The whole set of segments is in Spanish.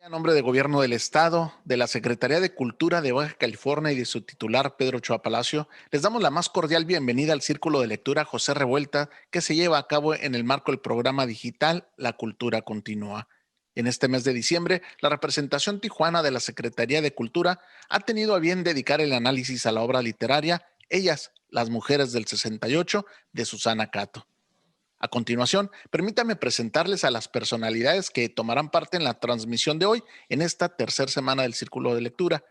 En nombre del Gobierno del Estado, de la Secretaría de Cultura de Baja California y de su titular, Pedro Ochoa Palacio, les damos la más cordial bienvenida al Círculo de Lectura José Revuelta, que se lleva a cabo en el marco del programa digital La Cultura Continúa. En este mes de diciembre, la representación tijuana de la Secretaría de Cultura ha tenido a bien dedicar el análisis a la obra literaria Ellas, las mujeres del 68, de Susana Cato. A continuación, permítame presentarles a las personalidades que tomarán parte en la transmisión de hoy en esta tercera semana del Círculo de Lectura.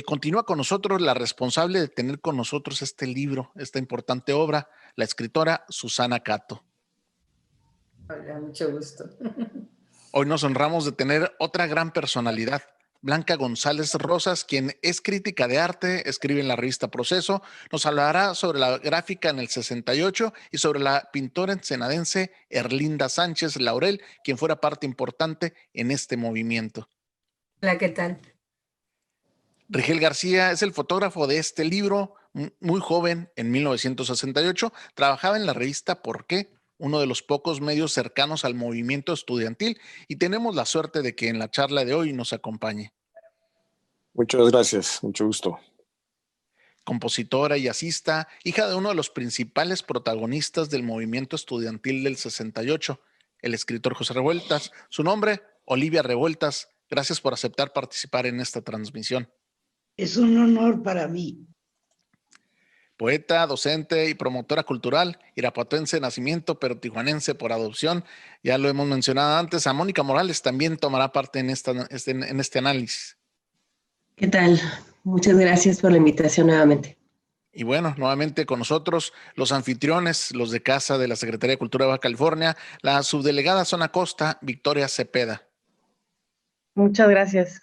Continúa con nosotros la responsable de tener con nosotros este libro, esta importante obra, la escritora Susana Cato. Hola, mucho gusto. Hoy nos honramos de tener otra gran personalidad, Blanca González Rosas, quien es crítica de arte, escribe en la revista Proceso, nos hablará sobre la gráfica en el 68 y sobre la pintora ensenadense Erlinda Sánchez Laurel, quien fuera parte importante en este movimiento. Hola, ¿qué tal? Rigel García es el fotógrafo de este libro, muy joven, en 1968, trabajaba en la revista ¿Por qué?, uno de los pocos medios cercanos al movimiento estudiantil, y tenemos la suerte de que en la charla de hoy nos acompañe. Muchas gracias, mucho gusto. Compositora y jazzista, hija de uno de los principales protagonistas del movimiento estudiantil del 68, el escritor José Revueltas. Su nombre, Olivia Revueltas. Gracias por aceptar participar en esta transmisión. Es un honor para mí. Poeta, docente y promotora cultural, irapuatense de nacimiento, pero tijuanense por adopción. Ya lo hemos mencionado antes. A Mónica Morales también tomará parte en este análisis. ¿Qué tal? Muchas gracias por la invitación nuevamente. Y bueno, nuevamente con nosotros los anfitriones, los de casa de la Secretaría de Cultura de Baja California, la subdelegada Zona Costa, Victoria Cepeda. Muchas gracias.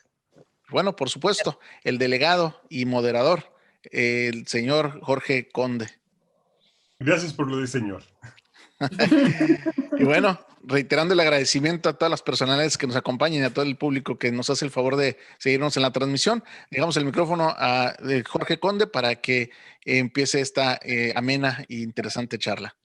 Bueno, por supuesto, el delegado y moderador, el señor Jorge Conde. Gracias por lo de señor. Y bueno, reiterando el agradecimiento a todas las personalidades que nos acompañan y a todo el público que nos hace el favor de seguirnos en la transmisión, dejamos el micrófono a Jorge Conde para que empiece esta amena e interesante charla.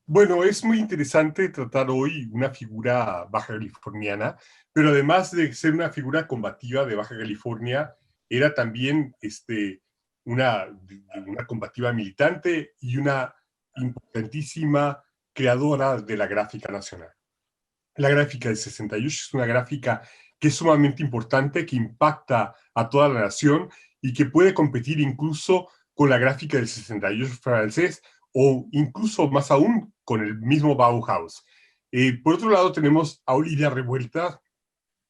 Bueno, es muy interesante tratar hoy una figura baja californiana, pero además de ser una figura combativa de Baja California, era también una combativa militante y una importantísima creadora de la gráfica nacional. La gráfica del 68 es una gráfica que es sumamente importante, que impacta a toda la nación y que puede competir incluso con la gráfica del 68 francés o incluso más aún con el mismo Bauhaus. Por otro lado tenemos a Olivia Revuelta,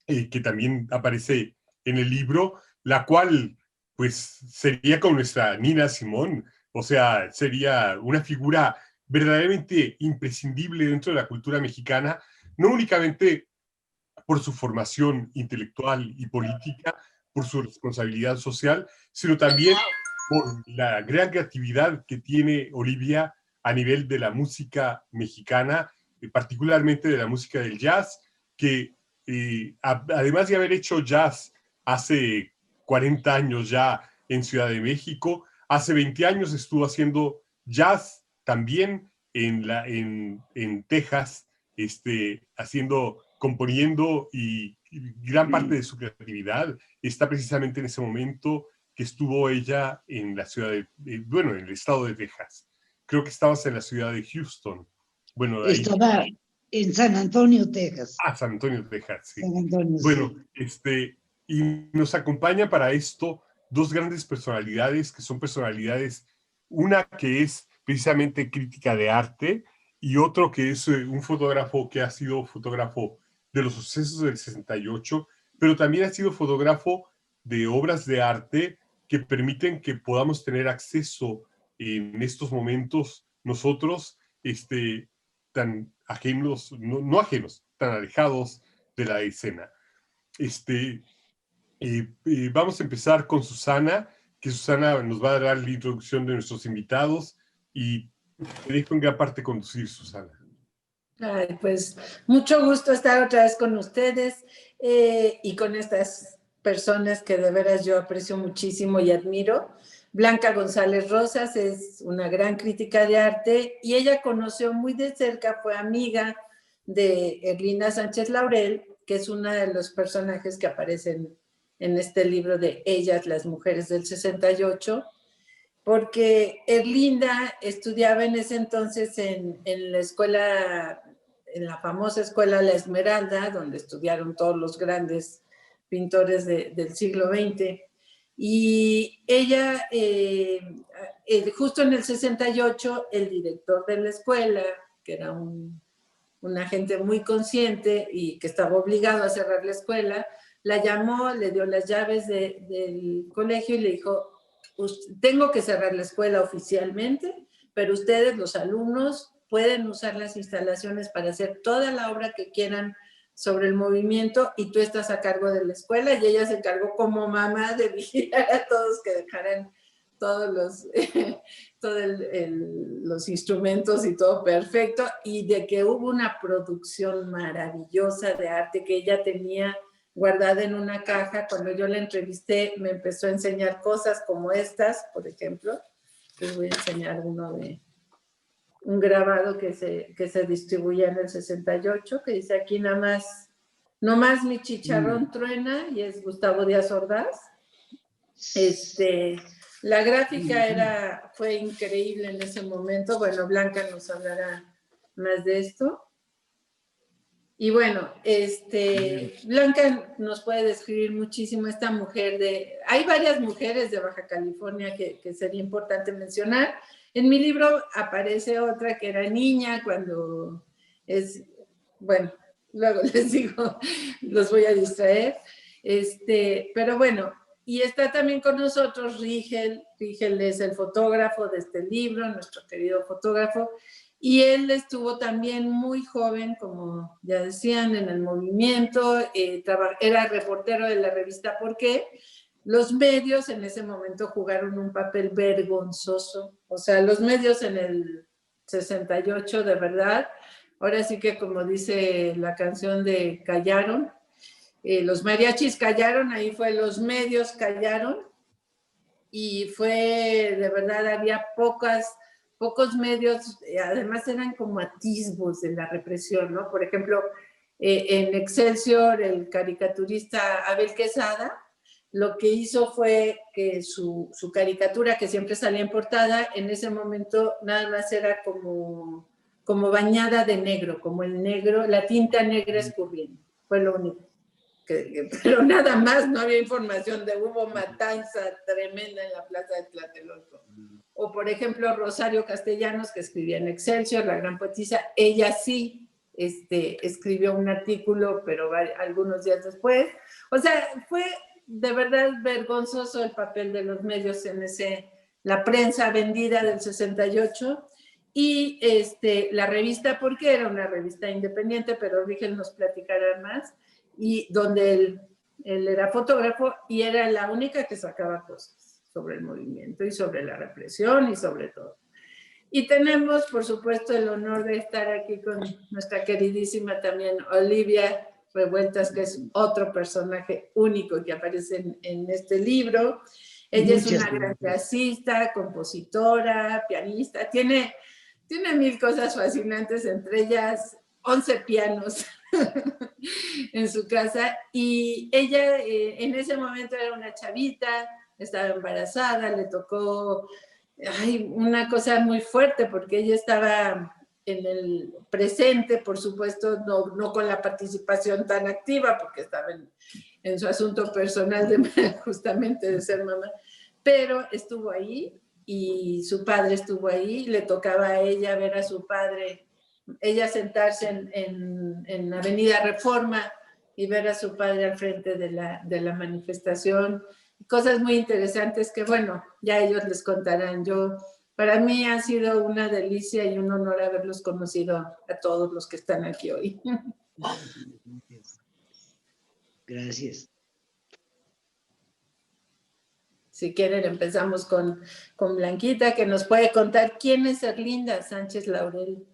que también aparece en el libro, la cual pues sería como nuestra Nina Simone, o sea, sería una figura verdaderamente imprescindible dentro de la cultura mexicana, no únicamente por su formación intelectual y política, por su responsabilidad social, sino también por la gran creatividad que tiene Olivia a nivel de la música mexicana, particularmente de la música del jazz, que además de haber hecho jazz hace 40 años ya en Ciudad de México, hace 20 años estuvo haciendo jazz también en Texas, componiendo, y gran parte de su creatividad está precisamente en ese momento que estuvo ella en la ciudad en el estado de Texas. Creo que estabas en la ciudad de Houston. Bueno, estaba en San Antonio, Texas. San Antonio, Texas, sí. San Antonio, bueno, sí. Y nos acompaña para esto dos grandes personalidades, que son personalidades, una que es precisamente crítica de arte y otro que es un fotógrafo que ha sido fotógrafo de los sucesos del 68, pero también ha sido fotógrafo de obras de arte que permiten que podamos tener acceso en estos momentos nosotros, tan ajenos, no ajenos, tan alejados de la escena. Vamos a empezar con Susana, que Susana nos va a dar la introducción de nuestros invitados y te dejo en gran parte conducir, Susana. Ay, pues mucho gusto estar otra vez con ustedes y con estas personas que de veras yo aprecio muchísimo y admiro. Blanca González Rosas es una gran crítica de arte y ella conoció muy de cerca, fue amiga de Erlinda Sánchez Laurel, que es uno de los personajes que aparecen en este libro de Ellas, las mujeres del 68, porque Erlinda estudiaba en ese entonces en la escuela, en la famosa escuela La Esmeralda, donde estudiaron todos los grandes pintores del siglo XX. Y ella, justo en el 68, el director de la escuela, que era una gente muy consciente y que estaba obligado a cerrar la escuela, la llamó, le dio las llaves del colegio y le dijo, tengo que cerrar la escuela oficialmente, pero ustedes, los alumnos, pueden usar las instalaciones para hacer toda la obra que quieran sobre el movimiento y tú estás a cargo de la escuela. Y ella se encargó como mamá de vigilar a todos, que dejaran todos los instrumentos y todo perfecto, y de que hubo una producción maravillosa de arte que ella tenía guardada en una caja. Cuando yo la entrevisté, me empezó a enseñar cosas como estas, por ejemplo. Les voy a enseñar un grabado que se distribuía en el 68, que dice aquí no más mi chicharrón truena, y es Gustavo Díaz Ordaz. La gráfica fue increíble en ese momento. Bueno, Blanca nos hablará más de esto. Y bueno, Blanca nos puede describir muchísimo esta mujer hay varias mujeres de Baja California que sería importante mencionar. En mi libro aparece otra que era niña cuando bueno, luego les digo, los voy a distraer. Pero bueno, y está también con nosotros Rigel. Rigel es el fotógrafo de este libro, nuestro querido fotógrafo. Y él estuvo también muy joven, como ya decían, en el movimiento, era reportero de la revista ¿Por qué? Los medios en ese momento jugaron un papel vergonzoso. O sea, los medios en el 68, de verdad, ahora sí que como dice la canción de Callaron, los mariachis callaron, ahí fue los medios callaron, y fue, de verdad, había pocos medios, además eran como atisbos de la represión, ¿no? Por ejemplo, en Excelsior, el caricaturista Abel Quesada, lo que hizo fue que su caricatura, que siempre salía en portada, en ese momento nada más era como bañada de negro, como el negro, la tinta negra escurriendo, fue lo único. Pero nada más, no había información de hubo matanza tremenda en la plaza de Tlatelolco. O por ejemplo Rosario Castellanos, que escribía en Excelsior, la gran poetisa, ella sí escribió un artículo, pero algunos días después. O sea, fue de verdad vergonzoso el papel de los medios en la prensa vendida del 68. Y la revista, porque era una revista independiente, pero Rigel nos platicará más, y donde él era fotógrafo y era la única que sacaba cosas sobre el movimiento y sobre la represión y sobre todo. Y tenemos, por supuesto, el honor de estar aquí con nuestra queridísima también Olivia Revueltas, que es otro personaje único que aparece en este libro. Ella es una gran jazzista, compositora, pianista, tiene 1000 cosas fascinantes, entre ellas 11 pianos en su casa, y ella en ese momento era una chavita, estaba embarazada, le tocó una cosa muy fuerte porque ella estaba en el presente, por supuesto, no con la participación tan activa porque estaba en su asunto personal justamente de ser mamá, pero estuvo ahí y su padre estuvo ahí, le tocaba a ella ver a su padre, ella sentarse en Avenida Reforma y ver a su padre al frente de la manifestación. Cosas muy interesantes que, bueno, ya ellos les contarán. Para mí ha sido una delicia y un honor haberlos conocido a todos los que están aquí hoy. Gracias. Si quieren, empezamos con Blanquita, que nos puede contar quién es Erlinda Sánchez Laurel.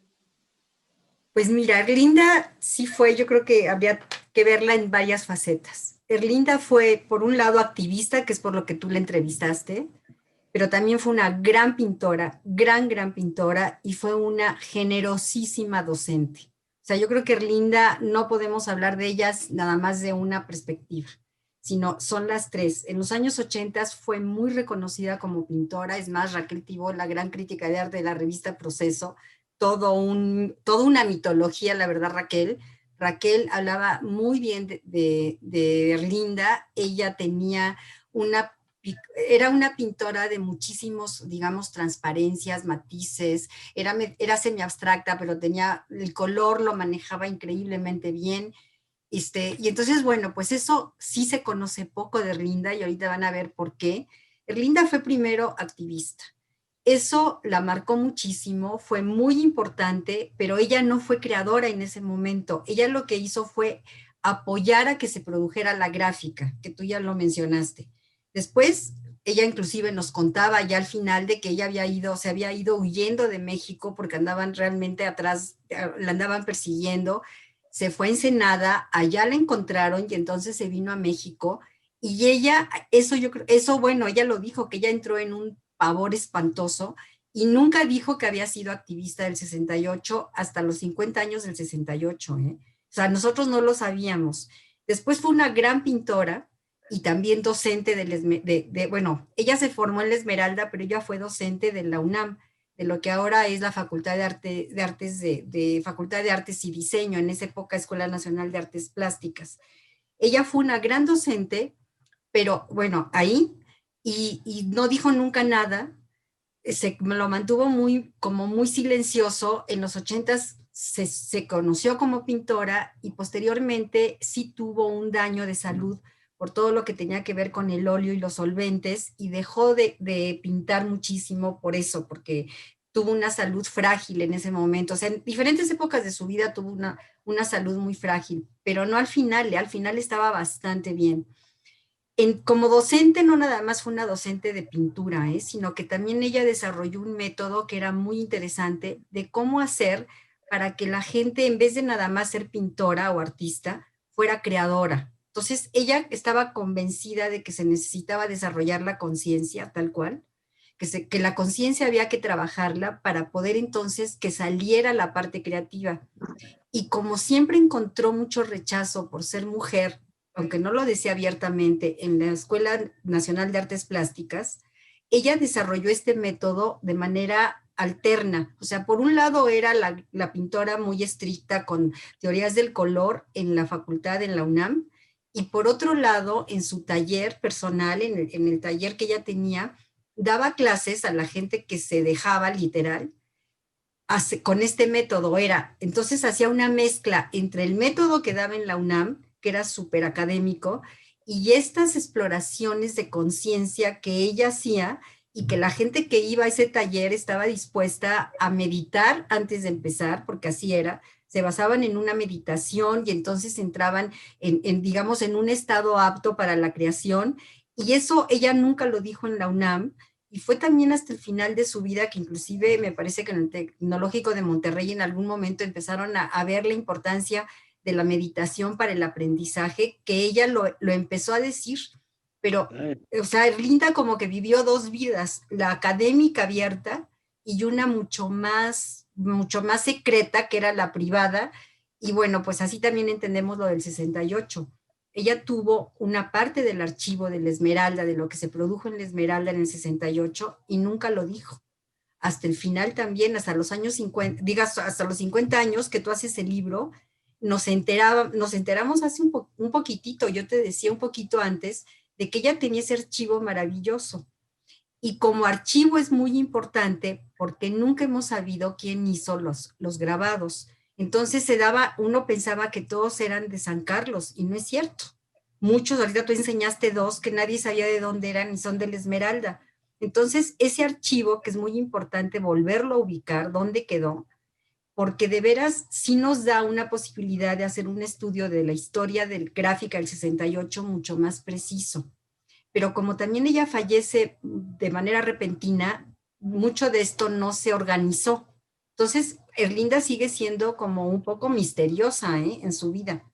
Pues mira, Erlinda sí fue, yo creo que habría que verla en varias facetas. Erlinda fue, por un lado, activista, que es por lo que tú la entrevistaste, pero también fue una gran pintora, gran pintora, y fue una generosísima docente. O sea, yo creo que Erlinda no podemos hablar de ellas nada más de una perspectiva, sino son las tres. En los años 80 fue muy reconocida como pintora, es más, Raquel Tibó, la gran crítica de arte de la revista Proceso, toda una mitología, la verdad, Raquel. Raquel hablaba muy bien de Erlinda, ella tenía era una pintora de muchísimos, digamos, transparencias, matices, era semi-abstracta, pero tenía, el color lo manejaba increíblemente bien. Y entonces, bueno, pues eso sí se conoce poco de Erlinda y ahorita van a ver por qué. Erlinda fue primero activista. Eso la marcó muchísimo, fue muy importante, pero ella no fue creadora en ese momento. Ella lo que hizo fue apoyar a que se produjera la gráfica, que tú ya lo mencionaste. Después, ella inclusive nos contaba ya al final de que ella se había ido huyendo de México porque andaban realmente atrás, la andaban persiguiendo. Se fue a Ensenada, allá la encontraron y entonces se vino a México. Y ella, bueno, ella lo dijo, que ella entró en un pavor espantoso y nunca dijo que había sido activista del 68 hasta los 50 años del 68, ¿eh? O sea, nosotros no lo sabíamos. Después fue una gran pintora y también docente bueno, ella se formó en la Esmeralda, pero ella fue docente de la UNAM, de lo que ahora es la Facultad Facultad de Artes y Diseño, en esa época Escuela Nacional de Artes Plásticas. Ella fue una gran docente, pero bueno, ahí, y no dijo nunca nada, lo mantuvo como muy silencioso. En los 80s se conoció como pintora y posteriormente sí tuvo un daño de salud por todo lo que tenía que ver con el óleo y los solventes, y dejó de pintar muchísimo por eso, porque tuvo una salud frágil en ese momento. O sea, en diferentes épocas de su vida tuvo una salud muy frágil, pero no al final estaba bastante bien. Como docente, no nada más fue una docente de pintura, sino que también ella desarrolló un método que era muy interesante de cómo hacer para que la gente, en vez de nada más ser pintora o artista, fuera creadora. Entonces, ella estaba convencida de que se necesitaba desarrollar la conciencia, tal cual, que la conciencia había que trabajarla para poder entonces que saliera la parte creativa. Y como siempre encontró mucho rechazo por ser mujer, aunque no lo decía abiertamente, en la Escuela Nacional de Artes Plásticas, ella desarrolló este método de manera alterna. O sea, por un lado era la pintora muy estricta con teorías del color en la facultad, en la UNAM, y por otro lado, en su taller personal, en el taller que ella tenía, daba clases a la gente que se dejaba literal, con este método. Entonces hacía una mezcla entre el método que daba en la UNAM, que era súper académico, y estas exploraciones de conciencia que ella hacía, y que la gente que iba a ese taller estaba dispuesta a meditar antes de empezar, porque así era, se basaban en una meditación y entonces entraban digamos, en un estado apto para la creación, y eso ella nunca lo dijo en la UNAM. Y fue también hasta el final de su vida que inclusive me parece que en el Tecnológico de Monterrey en algún momento empezaron a ver la importancia de la meditación para el aprendizaje, que ella lo empezó a decir. Pero, o sea, Erlinda como que vivió dos vidas, la académica abierta y una mucho más secreta, que era la privada. Y bueno, pues así también entendemos lo del 68. Ella tuvo una parte del archivo de la Esmeralda, de lo que se produjo en la Esmeralda en el 68, y nunca lo dijo. Hasta el final también, hasta los años 50, hasta los 50 años que tú haces el libro, nos enteramos hace un poquitito, yo te decía un poquito antes, de que ella tenía ese archivo maravilloso. Y como archivo es muy importante porque nunca hemos sabido quién hizo los grabados. Entonces uno pensaba que todos eran de San Carlos, y no es cierto. Muchos, ahorita tú enseñaste dos que nadie sabía de dónde eran y son de la Esmeralda. Entonces, ese archivo, que es muy importante volverlo a ubicar, dónde quedó, porque de veras sí nos da una posibilidad de hacer un estudio de la historia del gráfica del 68 mucho más preciso. Pero como también ella fallece de manera repentina, mucho de esto no se organizó. Entonces, Erlinda sigue siendo como un poco misteriosa, en su vida.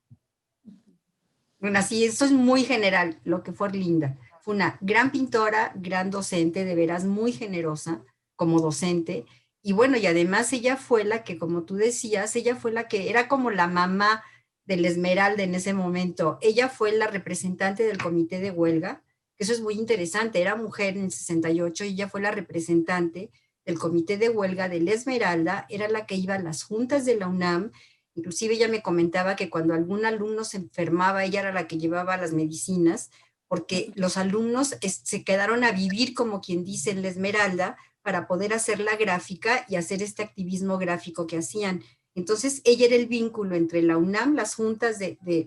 Bueno, así, esto es muy general lo que fue Erlinda. Fue una gran pintora, gran docente, de veras muy generosa como docente, Y bueno, y además ella fue la que, como tú decías, ella fue la que era como la mamá del Esmeralda en ese momento. Ella fue la representante del comité de huelga, que eso es muy interesante, era mujer en el 68 y ella fue la representante del comité de huelga del Esmeralda, era la que iba a las juntas de la UNAM. Inclusive ella me comentaba que cuando algún alumno se enfermaba, ella era la que llevaba las medicinas, porque los alumnos se quedaron a vivir, como quien dice, en la Esmeralda, para poder hacer la gráfica y hacer este activismo gráfico que hacían. Entonces, ella era el vínculo entre la UNAM, las juntas,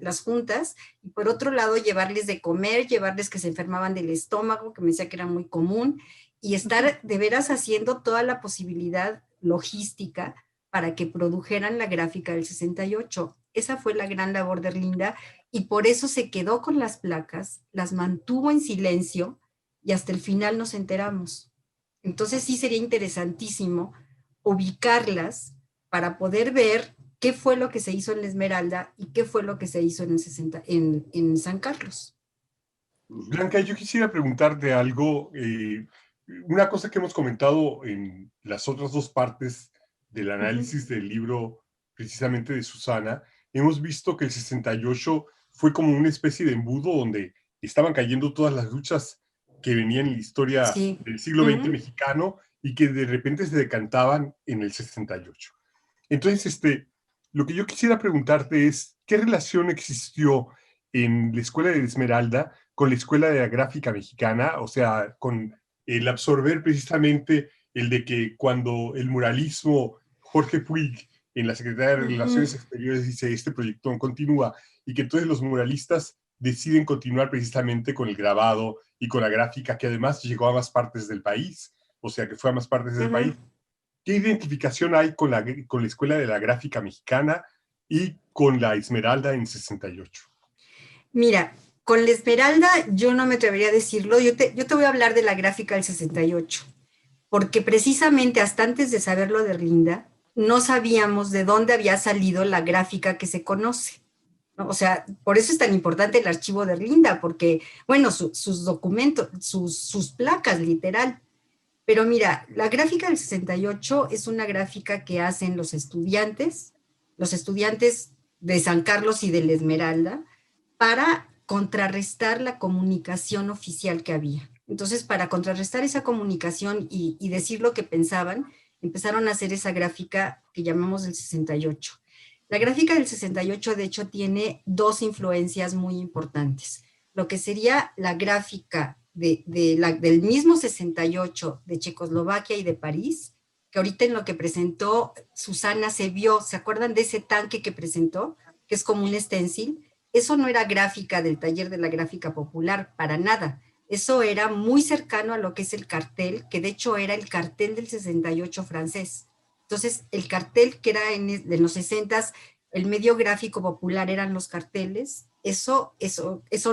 las juntas, y por otro lado, llevarles de comer, llevarles que se enfermaban del estómago, que me decía que era muy común, y estar de veras haciendo toda la posibilidad logística para que produjeran la gráfica del 68. Esa fue la gran labor de Erlinda, y por eso se quedó con las placas, las mantuvo en silencio, y hasta el final nos enteramos. Entonces sí sería interesantísimo ubicarlas para poder ver qué fue lo que se hizo en la Esmeralda y qué fue lo que se hizo en San Carlos. Blanca, yo quisiera preguntarte algo, una cosa que hemos comentado en las otras dos partes del análisis del libro precisamente de Susana, hemos visto que el 68 fue como una especie de embudo donde estaban cayendo todas las luchas que venían en la historia del siglo XX mexicano y que de repente se decantaban en el 68. Entonces, lo que yo quisiera preguntarte es, ¿qué relación existió en la Escuela de Esmeralda con la Escuela de la Gráfica Mexicana? O sea, con el absorber precisamente el de que cuando el muralismo, Jorge Puig, en la Secretaría de Relaciones Exteriores dice, este proyecto continúa, y que entonces los muralistas deciden continuar precisamente con el grabado y con la gráfica, que además llegó a más partes del país, o sea, que fue a más partes del país. ¿Qué identificación hay con la Escuela de la Gráfica Mexicana y con la Esmeralda en 68? Mira, con la Esmeralda yo no me atrevería a decirlo, yo te voy a hablar de la gráfica del 68, porque precisamente hasta antes de saberlo de Erlinda, no sabíamos de dónde había salido la gráfica que se conoce, ¿no? O sea, por eso es tan importante el archivo de Erlinda, porque, bueno, sus documentos, sus placas, literal. Pero mira, la gráfica del 68 es una gráfica que hacen los estudiantes de San Carlos y de la Esmeralda, para contrarrestar la comunicación oficial que había. Entonces, para contrarrestar esa comunicación y decir lo que pensaban, empezaron a hacer esa gráfica que llamamos del 68. La gráfica del 68, de hecho, tiene dos influencias muy importantes. Lo que sería la gráfica del mismo 68 de Checoslovaquia y de París, que ahorita en lo que presentó Susana se vio, ¿se acuerdan de ese tanque que presentó? Que es como un stencil. Eso no era gráfica del taller de la gráfica popular, para nada. Eso era muy cercano a lo que es el cartel, que de hecho era el cartel del 68 francés. Entonces, el cartel que era en los 60s, el medio gráfico popular eran los carteles, eso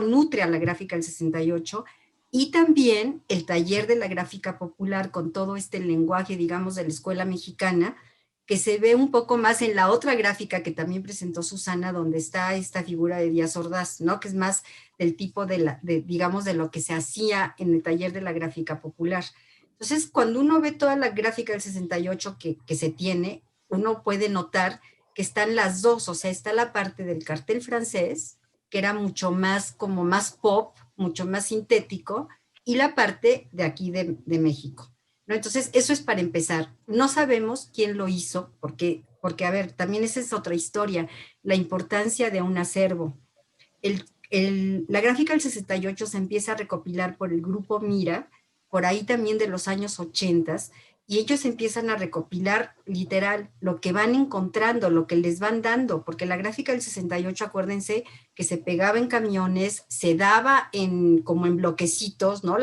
nutre a la gráfica del 68, y también el taller de la gráfica popular con todo este lenguaje, digamos, de la escuela mexicana, que se ve un poco más en la otra gráfica que también presentó Susana, donde está esta figura de Díaz Ordaz, ¿no? Que es más del tipo digamos, de lo que se hacía en el taller de la gráfica popular. Entonces, cuando uno ve toda la gráfica del 68 que se tiene, uno puede notar que están las dos, o sea, está la parte del cartel francés, que era mucho más, como más pop, mucho más sintético, y la parte de aquí de México, ¿no? Entonces, eso es para empezar. No sabemos quién lo hizo, porque, a ver, también esa es otra historia, la importancia de un acervo. La gráfica del 68 se empieza a recopilar por el grupo Mira, por ahí también de los años 80, y ellos empiezan a recopilar literal lo que van encontrando, lo que les van dando, porque la gráfica del 68, acuérdense que se pegaba en camiones, se daba como en bloquecitos, ¿no?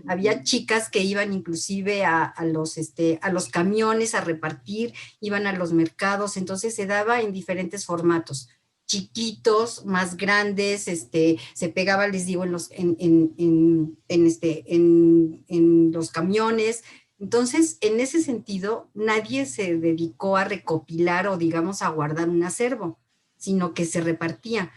Había chicas que iban inclusive a los camiones a repartir, iban a los mercados, entonces se daba en diferentes formatos, chiquitos, más grandes, se pegaba, les digo, en los camiones. Entonces, en ese sentido, nadie se dedicó a recopilar o, digamos, a guardar un acervo, sino que se repartía.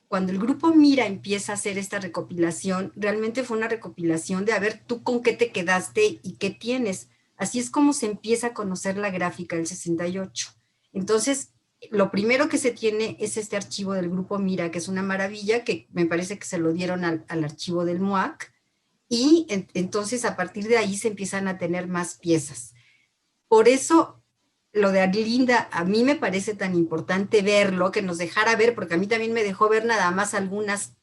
Cuando el grupo Mira empieza a hacer esta recopilación, realmente fue una recopilación de a ver tú con qué te quedaste y qué tienes, Así es como se empieza a conocer la gráfica del 68. Entonces, lo primero que se tiene es este archivo del Grupo Mira, que es una maravilla, que me parece que se lo dieron al archivo del MUAC, y entonces a partir de ahí se empiezan a tener más piezas. Por eso lo de Arlinda a mí me parece tan importante verlo, que nos dejara ver, porque a mí también me dejó ver nada más algunas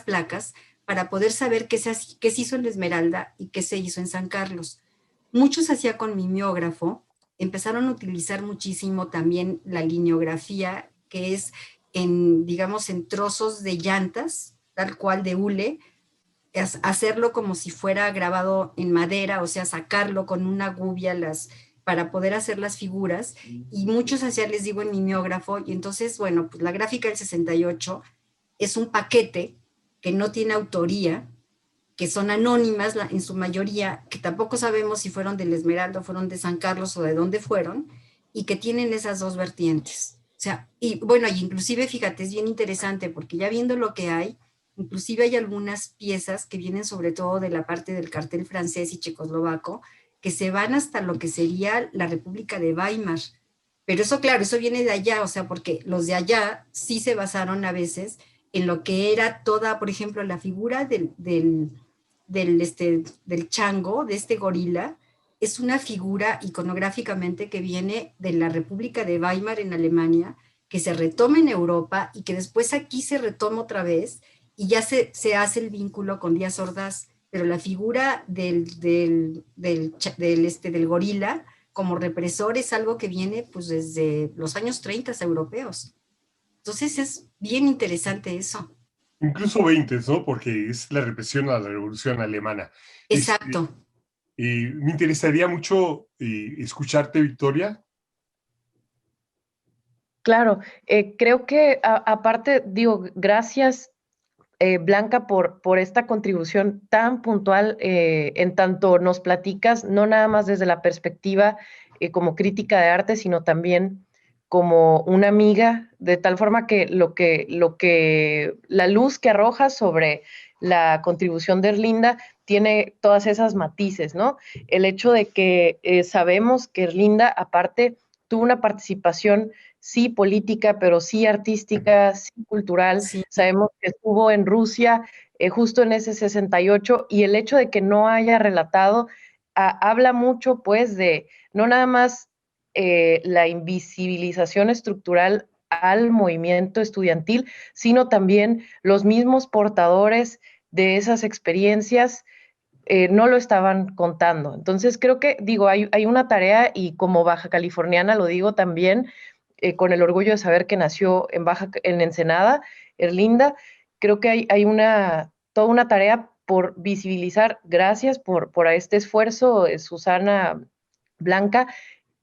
placas para poder saber qué se hizo en Esmeralda y qué se hizo en San Carlos. Muchos hacía con mimeógrafo, empezaron a utilizar muchísimo también la lineografía, que es digamos, en trozos de llantas, tal cual de hule, hacerlo como si fuera grabado en madera, o sea, sacarlo con una gubia para poder hacer las figuras, y muchos hacían, les digo, en mimeógrafo, y entonces, bueno, pues la gráfica del 68 es un paquete que no tiene autoría, que son anónimas en su mayoría, que tampoco sabemos si fueron del Esmeralda, fueron de San Carlos o de dónde fueron, y que tienen esas dos vertientes. O sea, y bueno, y inclusive, fíjate, es bien interesante, porque ya viendo lo que hay, inclusive hay algunas piezas que vienen sobre todo de la parte del cartel francés y checoslovaco, que se van hasta lo que sería la República de Weimar. Pero eso, claro, eso viene de allá, o sea, porque los de allá sí se basaron a veces en lo que era toda, por ejemplo, la figura del chango, de este gorila, es una figura iconográficamente que viene de la República de Weimar en Alemania, que se retoma en Europa y que después aquí se retoma otra vez, y ya se hace el vínculo con Díaz Ordaz, pero la figura del gorila como represor es algo que viene pues desde los años 30 europeos. Entonces es bien interesante eso. Incluso 20, ¿no? Porque es la represión a la Revolución Alemana. Exacto. Me interesaría mucho escucharte, Victoria. Claro, creo que aparte, digo, gracias Blanca por esta contribución tan puntual, en tanto nos platicas, no nada más desde la perspectiva como crítica de arte, sino también como una amiga, de tal forma que la luz que arroja sobre la contribución de Erlinda tiene todas esas matices, ¿no? El hecho de que sabemos que Erlinda, aparte, tuvo una participación sí política, pero sí artística, sí cultural. Sí. Sabemos que estuvo en Rusia justo en ese 68, y el hecho de que no haya relatado habla mucho pues de no nada más la invisibilización estructural al movimiento estudiantil, sino también los mismos portadores de esas experiencias no lo estaban contando. Entonces creo que, digo, hay una tarea, y como baja californiana lo digo también, con el orgullo de saber que nació en Ensenada, Erlinda, creo que hay toda una tarea por visibilizar. Gracias por este esfuerzo, Susana, Blanca.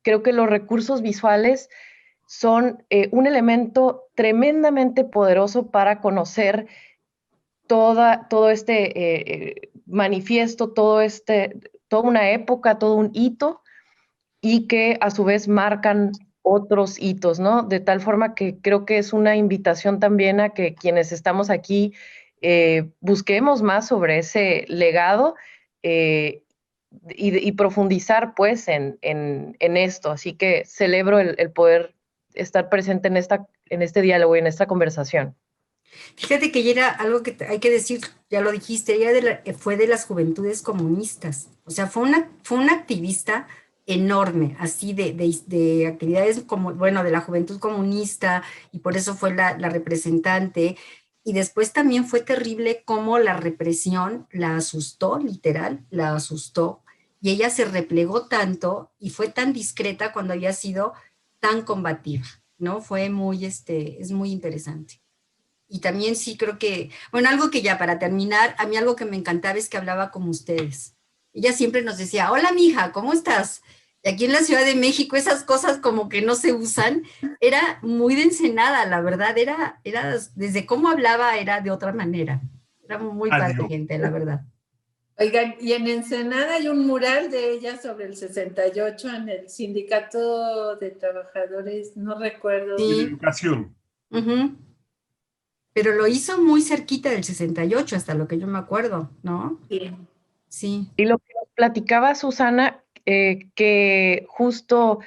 Creo que los recursos visuales son un elemento tremendamente poderoso para conocer todo este manifiesto, toda una época, todo un hito, y que a su vez marcan otros hitos, ¿no? De tal forma que creo que es una invitación también a que quienes estamos aquí busquemos más sobre ese legado y profundizar pues en esto. Así que celebro el poder estar presente en este diálogo y en esta conversación. Fíjate que ella era algo que hay que decir, ya lo dijiste, ella fue de las Juventudes Comunistas, o sea, fue una activista enorme, así de actividades como, bueno, de la Juventud Comunista, y por eso fue la representante, y después también fue terrible cómo la represión la asustó, literal, la asustó, y ella se replegó tanto y fue tan discreta cuando había sido tan combativa, ¿no? Fue muy, es muy interesante. Y también sí creo que, bueno, algo que ya para terminar, a mí algo que me encantaba es que hablaba como ustedes. Ella siempre nos decía, hola mija, ¿cómo estás? Y aquí en la Ciudad de México esas cosas como que no se usan, era muy de Ensenada, la verdad, era desde cómo hablaba era de otra manera. Era muy padre gente, la verdad. Oigan, y en Ensenada hay un mural de ella sobre el 68 en el Sindicato de Trabajadores, no recuerdo. Sí. De educación. Pero lo hizo muy cerquita del 68, hasta lo que yo me acuerdo, ¿no? Sí. Sí. Y lo que nos platicaba Susana, que justo,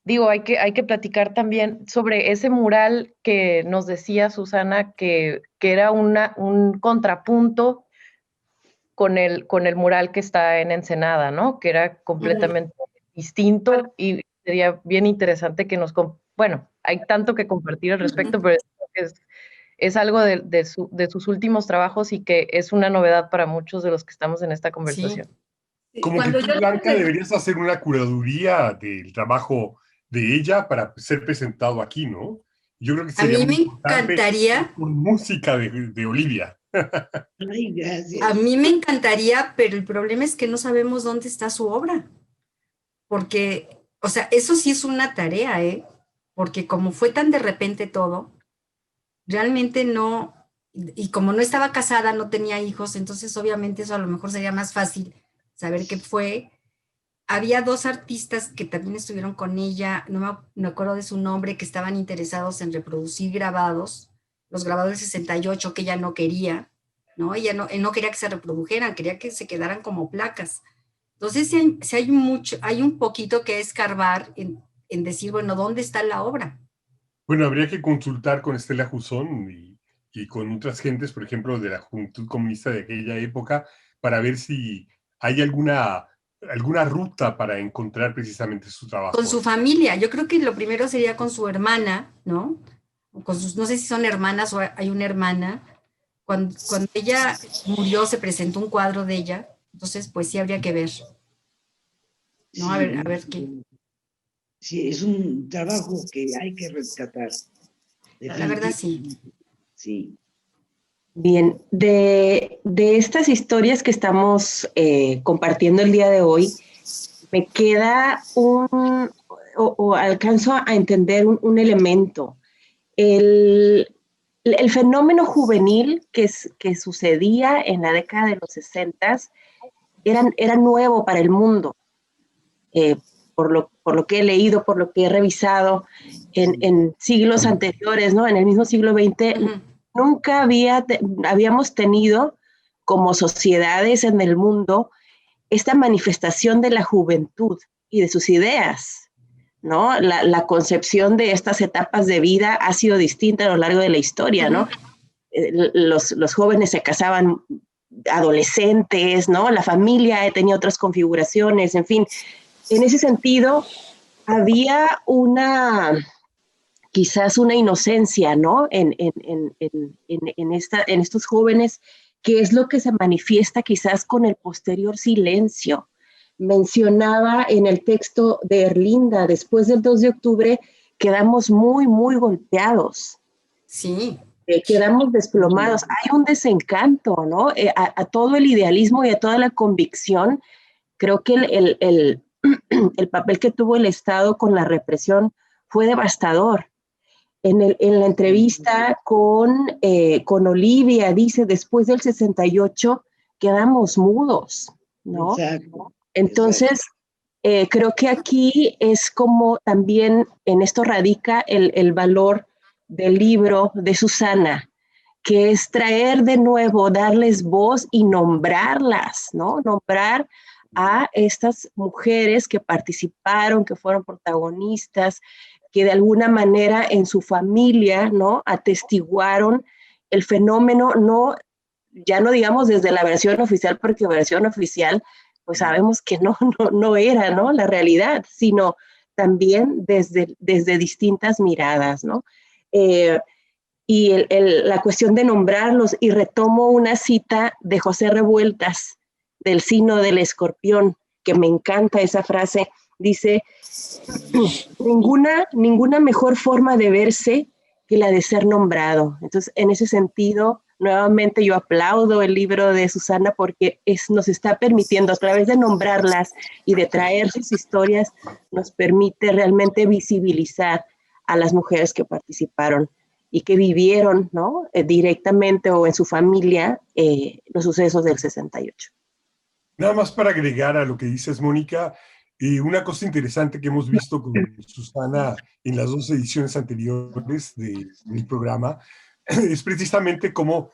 digo, hay que platicar también sobre ese mural que nos decía Susana, que era un contrapunto con el mural que está en Ensenada, ¿no? Que era completamente distinto y sería bien interesante que bueno, hay tanto que compartir al respecto, pero es algo de sus últimos trabajos y que es una novedad para muchos de los que estamos en esta conversación. Sí. Como que tú, Blanca, deberías hacer una curaduría del trabajo de ella para ser presentado aquí, ¿no? Yo creo que sería A mí me muy importante encantaría. con música de Olivia. Ay, gracias. A mí me encantaría, pero el problema es que no sabemos dónde está su obra. Porque, o sea, eso sí es una tarea, ¿eh? Porque como fue tan de repente todo, realmente no, y como no estaba casada, no tenía hijos, entonces obviamente eso a lo mejor sería más fácil saber qué fue. Había dos artistas que también estuvieron con ella, no me acuerdo de su nombre, que estaban interesados en reproducir grabados, los grabados del 68 que ella no quería, ¿no? Él no quería que se reprodujeran, quería que se quedaran como placas. Entonces, sí hay un poquito que escarbar en decir, bueno, ¿dónde está la obra? Bueno, habría que consultar con Estela Jusón y con otras gentes, por ejemplo, de la Juventud Comunista de aquella época, para ver si hay alguna ruta para encontrar precisamente su trabajo. Con su familia, yo creo que lo primero sería con su hermana, ¿no? No sé si son hermanas o hay una hermana. Cuando ella murió, se presentó un cuadro de ella, entonces pues sí habría que ver, ¿no? Sí, A ver qué. Sí, es un trabajo que hay que rescatar. La verdad sí. Sí. Bien, de estas historias que estamos compartiendo el día de hoy, me queda o alcanzo a entender un elemento. El fenómeno juvenil que sucedía en la década de los 60 era nuevo para el mundo. Por lo que he leído, por lo que he revisado en siglos anteriores, ¿no? En el mismo siglo XX, nunca habíamos tenido como sociedades en el mundo esta manifestación de la juventud y de sus ideas, ¿no? La concepción de estas etapas de vida ha sido distinta a lo largo de la historia, ¿no? Los jóvenes se casaban adolescentes, ¿no? La familia tenía otras configuraciones, en fin. En ese sentido, había quizás una inocencia, ¿no? En estos jóvenes, que es lo que se manifiesta quizás con el posterior silencio. Mencionaba en el texto de Erlinda, después del 2 de octubre, quedamos muy, muy golpeados. Sí. Quedamos desplomados. Hay un desencanto, ¿no? A todo el idealismo y a toda la convicción. Creo que el papel que tuvo el Estado con la represión fue devastador. En la entrevista con Olivia, dice, después del 68 quedamos mudos, ¿no? Exacto. Entonces, creo que aquí es como también en esto radica el valor del libro de Susana, que es traer de nuevo, darles voz y nombrarlas, ¿no? Nombrar a estas mujeres que participaron, que fueron protagonistas, que de alguna manera en su familia, ¿no? Atestiguaron el fenómeno, ya no digamos desde la versión oficial, porque versión oficial, pues sabemos que no era, ¿no? La realidad, sino también desde distintas miradas, ¿no? Y la cuestión de nombrarlos, y retomo una cita de José Revueltas, del signo del escorpión, que me encanta esa frase, dice, ninguna mejor forma de verse que la de ser nombrado. Entonces, en ese sentido, nuevamente yo aplaudo el libro de Susana porque nos está permitiendo, a través de nombrarlas y de traer sus historias, nos permite realmente visibilizar a las mujeres que participaron y que vivieron, ¿no? Directamente o en su familia los sucesos del 68. Nada más para agregar a lo que dices, Mónica, una cosa interesante que hemos visto con Susana en las 2 ediciones anteriores del programa es precisamente cómo,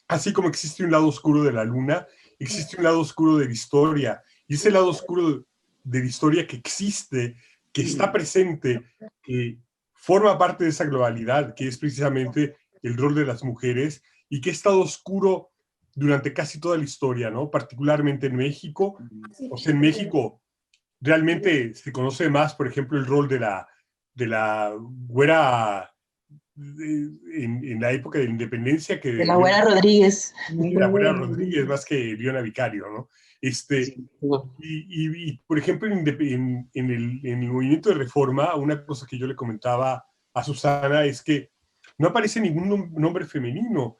así como existe un lado oscuro de la luna, existe un lado oscuro de la historia, y ese lado oscuro de la historia que existe, que está presente, que forma parte de esa globalidad, que es precisamente el rol de las mujeres y que ha estado oscuro durante casi toda la historia, ¿no? Particularmente en México. O sea, en México realmente se conoce más, por ejemplo, el rol de la güera en la época de la independencia que De la Güera Rodríguez. la güera Rodríguez más que Leona Vicario, ¿no? Y, por ejemplo, en el movimiento de reforma, una cosa que yo le comentaba a Susana es que no aparece ningún nombre femenino.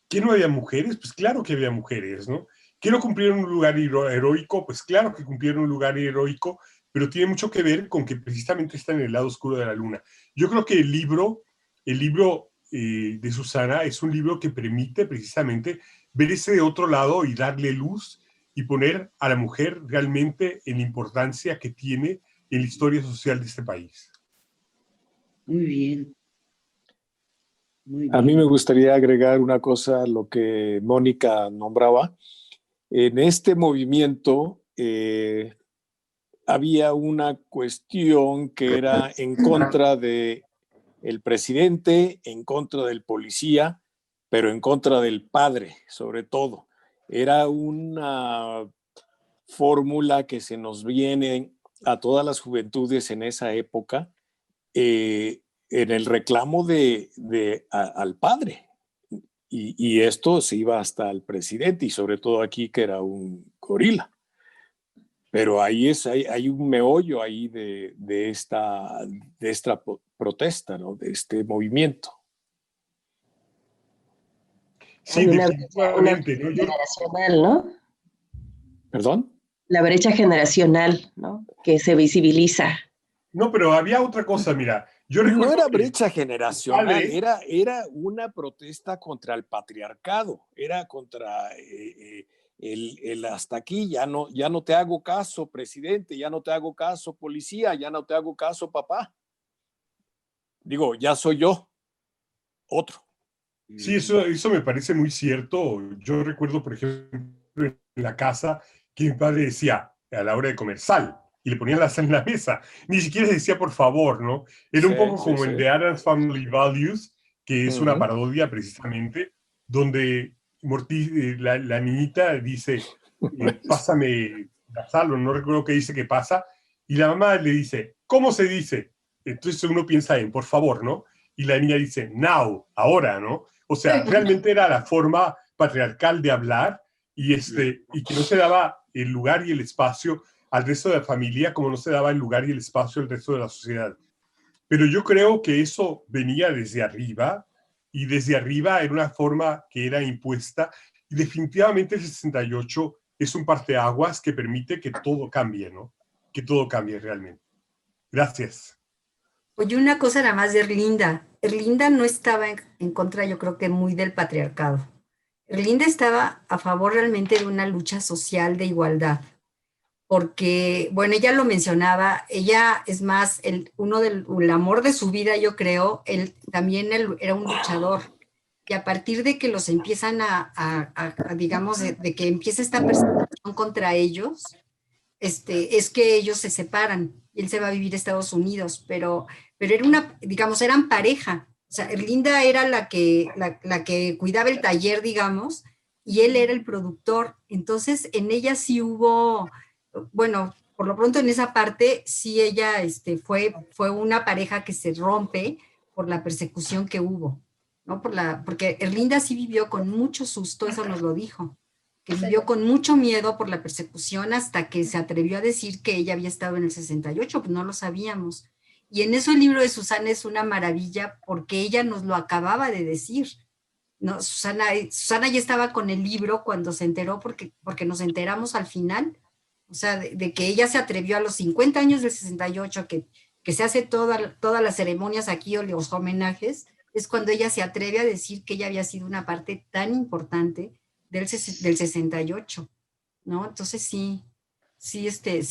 ¿Que no había mujeres? Pues claro que había mujeres, ¿no? ¿Que no cumplieron un lugar heroico? Pues claro que cumplieron un lugar heroico, pero tiene mucho que ver con que precisamente está en el lado oscuro de la luna. Yo creo que el libro de Susana es un libro que permite precisamente ver ese otro lado y darle luz y poner a la mujer realmente en la importancia que tiene en la historia social de este país. Muy bien. Muy A mí bien. me gustaría agregar una cosa a lo que Mónica nombraba. En este movimiento había una cuestión que era en contra del presidente, en contra del policía, pero en contra del padre, sobre todo. Era una fórmula que se nos viene a todas las juventudes en esa época, en el reclamo al padre. Y esto se iba hasta el presidente, y sobre todo aquí, que era un gorila. Pero ahí hay un meollo ahí de esta protesta, ¿no? De este movimiento. Sí, Hay una definitivamente, brecha ¿no? generacional, ¿no? ¿Perdón? La brecha generacional, ¿no? Que se visibiliza. No, pero había otra cosa, mira. Yo No recuerdo era que brecha generacional, padre, era una protesta contra el patriarcado, era contra el hasta aquí, ya no te hago caso, presidente, ya no te hago caso, policía, ya no te hago caso, papá. Digo, ya soy yo, otro. sí, eso me parece muy cierto. Yo recuerdo, por ejemplo, en la casa que mi padre decía a la hora de comer sal y le ponían la sal en la mesa. Ni siquiera decía por favor, ¿no? Era un poco como el de Addams Family Values, que es una parodia precisamente, donde la niñita dice, pásame la sal, o no recuerdo qué dice que pasa, y la mamá le dice, ¿cómo se dice? Entonces uno piensa en por favor, ¿no? Y la niña dice, now, ahora, ¿no? O sea, realmente era la forma patriarcal de hablar y que no se daba el lugar y el espacio al resto de la familia como no se daba el lugar y el espacio al resto de la sociedad. Pero yo creo que eso venía desde arriba y desde arriba era una forma que era impuesta y definitivamente el 68 es un parteaguas que permite que todo cambie, ¿no? Que todo cambie realmente. Gracias. Oye, una cosa nada más de Erlinda. Erlinda no estaba en contra, yo creo que muy del patriarcado. Erlinda estaba a favor realmente de una lucha social de igualdad, porque, bueno, ella lo mencionaba, ella es más, el amor de su vida, yo creo, él también era un luchador. Y a partir de que los empiezan digamos, de que empieza esta persecución contra ellos, es que ellos se separan y él se va a vivir a Estados Unidos, pero era digamos, eran pareja. O sea, Erlinda era la que cuidaba el taller, digamos, y él era el productor. Entonces, en ella sí hubo, bueno, por lo pronto en esa parte, sí ella fue una pareja que se rompe por la persecución que hubo, ¿no? Porque Erlinda sí vivió con mucho susto, eso nos lo dijo, que vivió con mucho miedo por la persecución hasta que se atrevió a decir que ella había estado en el 68, pues no lo sabíamos. Y en eso el libro de Susana es una maravilla porque ella nos lo acababa de decir. ¿No? Susana ya estaba con el libro cuando se enteró, porque nos enteramos al final, o sea, de que ella se atrevió a los 50 años del 68, que se hace todas las ceremonias aquí o los homenajes, es cuando ella se atreve a decir que ella había sido una parte tan importante del 68, ¿no? Entonces sí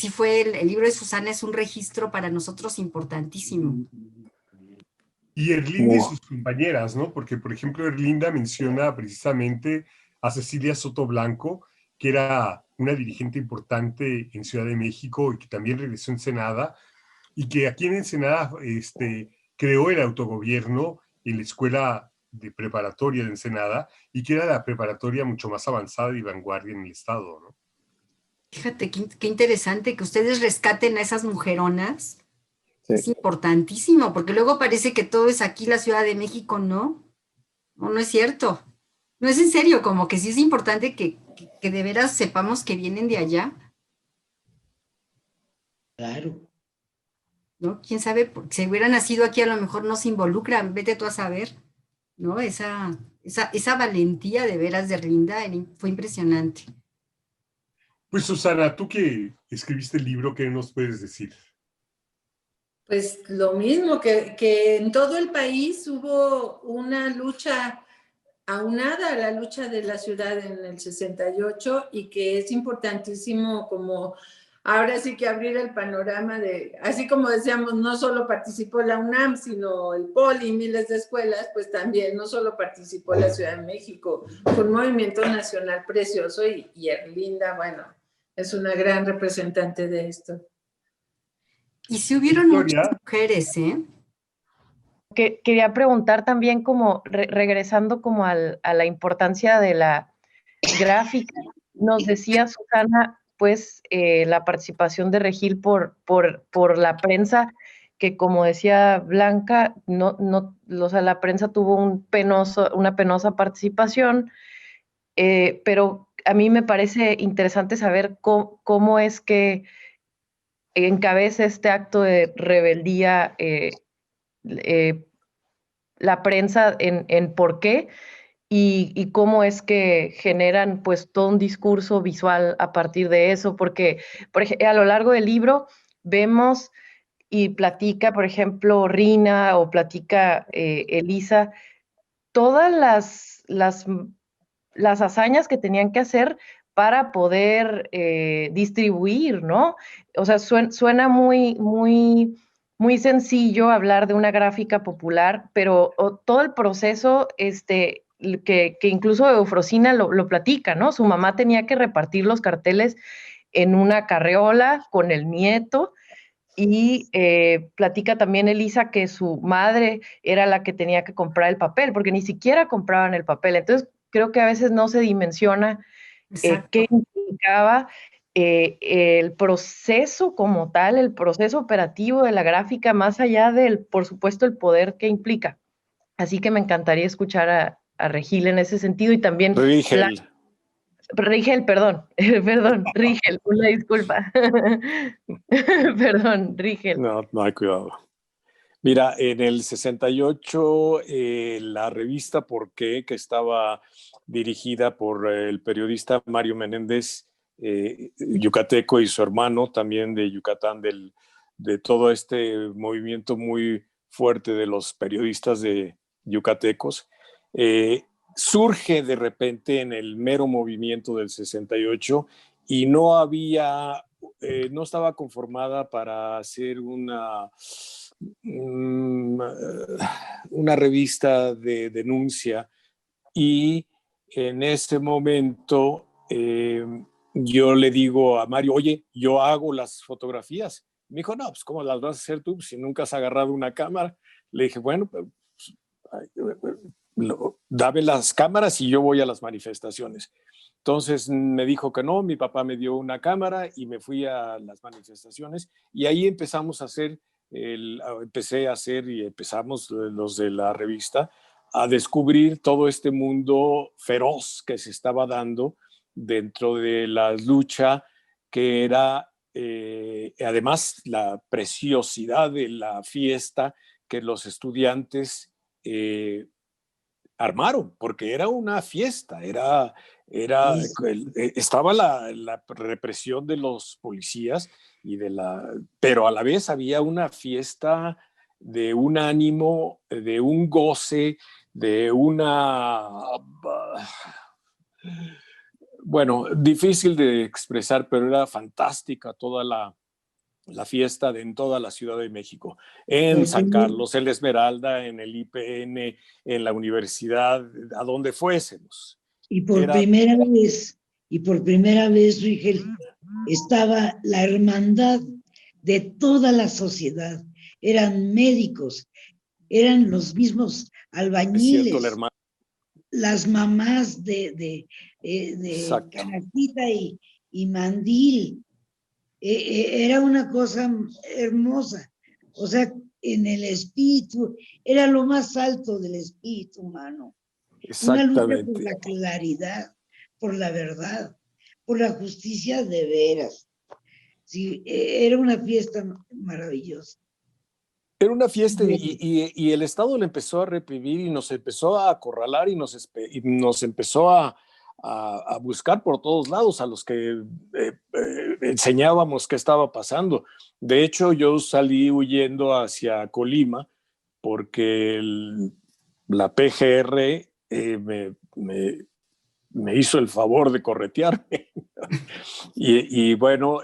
fue el libro de Susana es un registro para nosotros importantísimo. Y Erlinda y sus compañeras, ¿no? Porque, por ejemplo, Erlinda menciona precisamente a Cecilia Soto Blanco, que era una dirigente importante en Ciudad de México y que también regresó a Ensenada, y que aquí en Ensenada creó el autogobierno en la escuela de preparatoria de Ensenada, y que era la preparatoria mucho más avanzada y vanguardia en el estado, ¿no? Fíjate, qué interesante que ustedes rescaten a esas mujeronas. Sí. Es importantísimo, porque luego parece que todo es aquí la Ciudad de México, ¿no? No es cierto. No es en serio, como que sí es importante que de veras sepamos que vienen de allá, Claro. ¿no? Quién sabe, porque si hubieran nacido aquí a lo mejor no se involucran, vete tú a saber, ¿no? Esa valentía de veras de Erlinda fue impresionante. Pues Susana, tú que escribiste el libro, ¿qué nos puedes decir? Pues lo mismo, que en todo el país hubo una lucha aunada a la lucha de la ciudad en el 68 y que es importantísimo como ahora sí que abrir el panorama de, así como decíamos, no solo participó la UNAM, sino el POLI y miles de escuelas, pues también no solo participó la Ciudad de México, fue un movimiento nacional precioso y Erlinda, bueno, es una gran representante de esto. Y sí hubieron Victoria, muchas mujeres, ¿eh? Quería preguntar también como regresando como a la importancia de la gráfica. Nos decía Susana, pues la participación de Regil por la prensa, que como decía Blanca, o sea, la prensa tuvo una penosa participación, pero a mí me parece interesante saber cómo es que encabeza este acto de rebeldía la prensa en por qué y cómo es que generan pues todo un discurso visual a partir de eso, porque por ejemplo, a lo largo del libro vemos y platica, por ejemplo, Rina o platica Elisa, todas las hazañas que tenían que hacer para poder distribuir, ¿no? O sea, suena muy sencillo hablar de una gráfica popular, pero todo el proceso, que incluso Eufrosina lo platica, ¿no? Su mamá tenía que repartir los carteles en una carreola con el nieto, y platica también Elisa que su madre era la que tenía que comprar el papel, porque ni siquiera compraban el papel. Entonces, creo que a veces no se dimensiona qué implicaba el proceso como tal, el proceso operativo de la gráfica, más allá del, por supuesto, el poder que implica. Así que me encantaría escuchar a Regil en ese sentido y también... Rigel. Rigel, perdón, Rigel, una disculpa. Perdón, Rigel. No hay cuidado. Mira, en el 68, la revista ¿Por qué?, que estaba dirigida por el periodista Mario Menéndez, yucateco, y su hermano también de Yucatán, de todo este movimiento muy fuerte de los periodistas de yucatecos, surge de repente en el mero movimiento del 68 y no estaba conformada para hacer una revista de denuncia, y en ese momento yo le digo a Mario, oye, yo hago las fotografías. Me dijo, no, pues ¿cómo las vas a hacer tú si nunca has agarrado una cámara? Le dije, bueno, pues, dame las cámaras y yo voy a las manifestaciones. Entonces me dijo que no, mi papá me dio una cámara y me fui a las manifestaciones, y ahí empezamos y empezamos los de la revista a descubrir todo este mundo feroz que se estaba dando dentro de la lucha, que era además la preciosidad de la fiesta que los estudiantes armaron, porque era una fiesta, estaba la represión de los policías pero a la vez había una fiesta de un ánimo, de un goce, de bueno, difícil de expresar, pero era fantástica toda la fiesta en toda la Ciudad de México, en San Carlos, en la Esmeralda, en el IPN, en la universidad, a donde fuésemos. Y por primera vez y por primera vez, Rigel, estaba la hermandad de toda la sociedad. Eran médicos, eran los mismos Es cierto, albañiles, la hermana. las mamás de Exacto. canastita y mandil. Era una cosa hermosa. O sea, en el espíritu, era lo más alto del espíritu humano. Una lucha por Exactamente. la claridad, por la verdad, por la justicia de veras. Sí, era una fiesta maravillosa. Era una fiesta y el Estado le empezó a reprimir y nos empezó a acorralar y nos empezó a buscar por todos lados a los que enseñábamos qué estaba pasando. De hecho, yo salí huyendo hacia Colima porque la PGR me hizo el favor de corretearme. y bueno,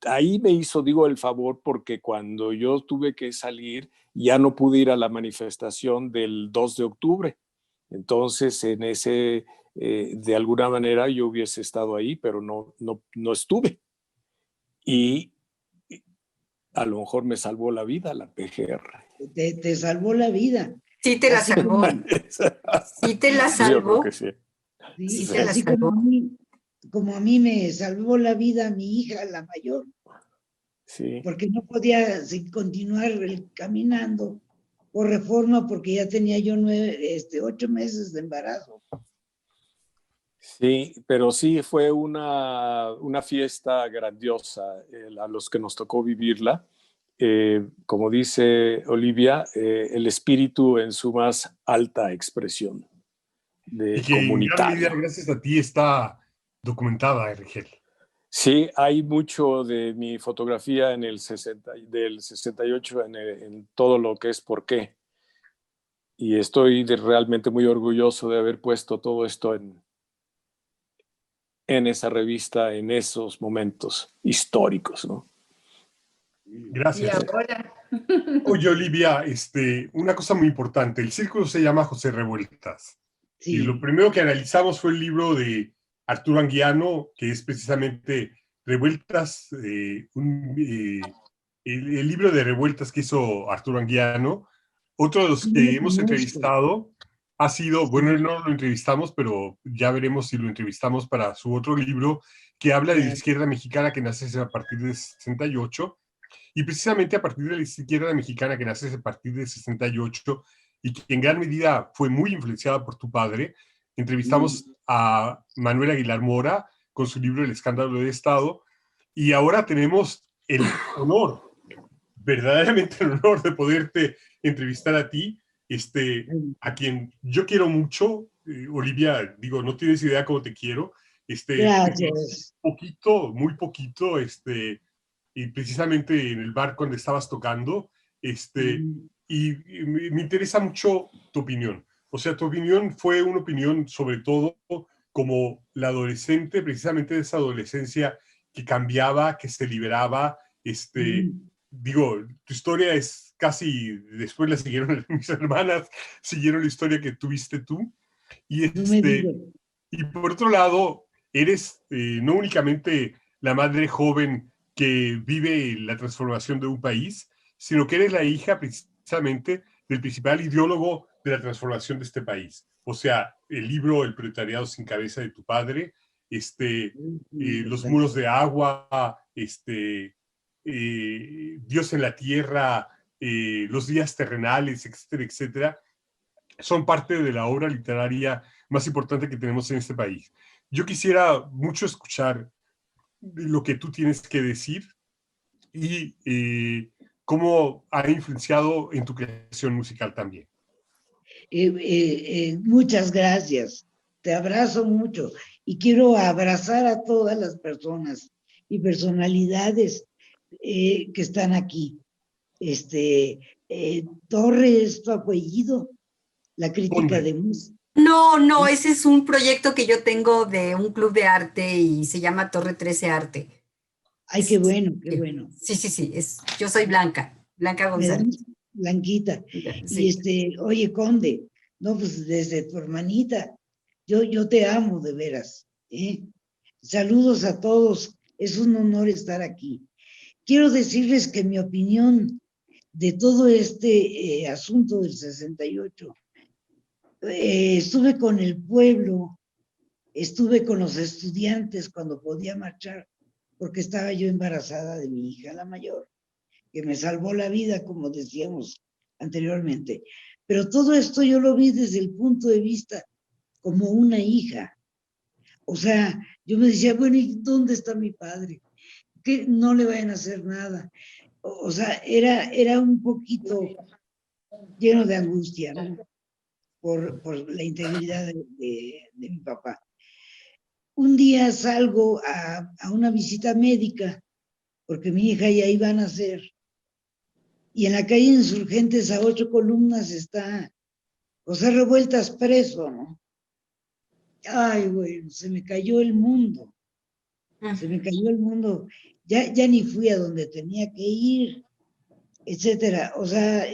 ahí me hizo, digo, el favor porque cuando yo tuve que salir ya no pude ir a la manifestación del 2 de octubre. Entonces, en ese, de alguna manera yo hubiese estado ahí, pero no estuve. Y a lo mejor me salvó la vida la PGR. Te salvó la vida. Sí te la Así salvó. Sí te la Yo creo salvó. que sí. Sí, Sí te la así salvó. como a mí me salvó la vida mi hija, la mayor, Sí. porque no podía continuar caminando por Reforma porque ya tenía yo 8 meses de embarazo. Sí, pero sí fue una fiesta grandiosa a los que nos tocó vivirla. Como dice Olivia, el espíritu en su más alta expresión Y de que en gran medida, comunitario. gracias a ti, está documentada, Rigel. Sí, hay mucho de mi fotografía en del 68 en todo lo que es por qué. Y estoy realmente muy orgulloso de haber puesto todo esto en esa revista, en esos momentos históricos, ¿no? Y Gracias. ahora. Oye, Olivia, una cosa muy importante. El círculo se llama José Revueltas. Sí. Y lo primero que analizamos fue el libro de Arturo Anguiano, que es precisamente Revueltas, el libro de Revueltas que hizo Arturo Anguiano. Otro de los que hemos entrevistado ha sido, bueno, no lo entrevistamos, pero ya veremos si lo entrevistamos para su otro libro, que habla de la izquierda mexicana que nace a partir de 68. Y precisamente a partir de la izquierda mexicana que nace a partir de 68 y que en gran medida fue muy influenciada por tu padre, entrevistamos a Manuel Aguilar Mora con su libro El escándalo de Estado, y ahora tenemos el honor, verdaderamente el honor de poderte entrevistar a ti, a quien yo quiero mucho, Olivia, digo, no tienes idea cómo te quiero, Gracias. poquito, muy poquito, y precisamente en el bar cuando estabas tocando, y me interesa mucho tu opinión. O sea, tu opinión fue una opinión sobre todo como la adolescente, precisamente de esa adolescencia que cambiaba, que se liberaba. Digo, tu historia es casi, después la siguieron mis hermanas, siguieron la historia que tuviste tú. Y, y por otro lado, eres no únicamente la madre joven que vive la transformación de un país, sino que eres la hija precisamente del principal ideólogo de la transformación de este país. O sea, el libro El proletariado sin cabeza de tu padre, Los muros de agua, Dios en la tierra, Los días terrenales, etcétera, etcétera, son parte de la obra literaria más importante que tenemos en este país. Yo quisiera mucho escuchar lo que tú tienes que decir y cómo ha influenciado en tu creación musical también. Muchas gracias. Te abrazo mucho y quiero abrazar a todas las personas y personalidades que están aquí. Torre es tu apellido, la crítica de música. No, ese es un proyecto que yo tengo de un club de arte y se llama Torre 13 Arte. Ay, qué bueno, qué bueno. Sí, yo soy Blanca González. Blanquita. Sí. Y oye, Conde, no, pues desde tu hermanita, yo te amo de veras, ¿eh? Saludos a todos. Es un honor estar aquí. Quiero decirles que mi opinión de todo este asunto del 68, estuve con el pueblo, estuve con los estudiantes cuando podía marchar, porque estaba yo embarazada de mi hija, la mayor, que me salvó la vida, como decíamos anteriormente. Pero todo esto yo lo vi desde el punto de vista como una hija. O sea, yo me decía, bueno, ¿y dónde está mi padre? Que no le vayan a hacer nada. O sea, era un poquito lleno de angustia, ¿no? Por la integridad de mi papá. Un día salgo a una visita médica, porque mi hija ya iba a nacer, y en la calle Insurgentes a 8 columnas está José Revueltas preso, ¿no? Ay, bueno, se me cayó el mundo. Se me cayó el mundo. Ya ni fui a donde tenía que ir, etcétera. O sea,